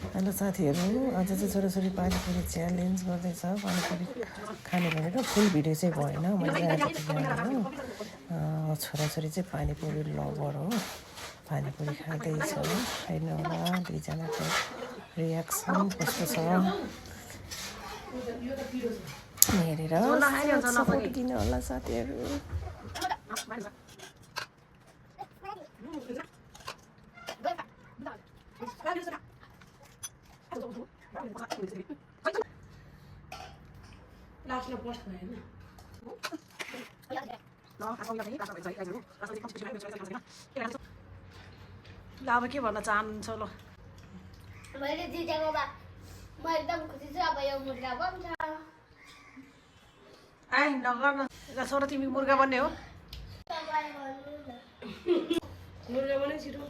Hello साथीहरू, आज चाहिँ छोराछोरी पानीपुरी च्यालेन्ज गर्दैछ। पानीपुरी खाने भनेर फुल भिडियो चाहिँ भएन, मैले आज हो। छोराछोरी चाहिँ पानीपुरी लभर हो, पानीपुरी खाँदैछ। हेर्नु होला दुईजनाको रियाक्सन कस्तो छ हेरेर सपोर्ट दिनु होला साथीहरू। लास्टमा पोस्ट भयो ल अब के भन्न चाहनुहुन्छ? ल मैले जितेको बा म एकदम खुसी छु। अब यो मुर्गा बन्छ। आइ नगर्न छोरा, तिमी मुर्गा बन्ने हो? मुर्गा बने छिटो।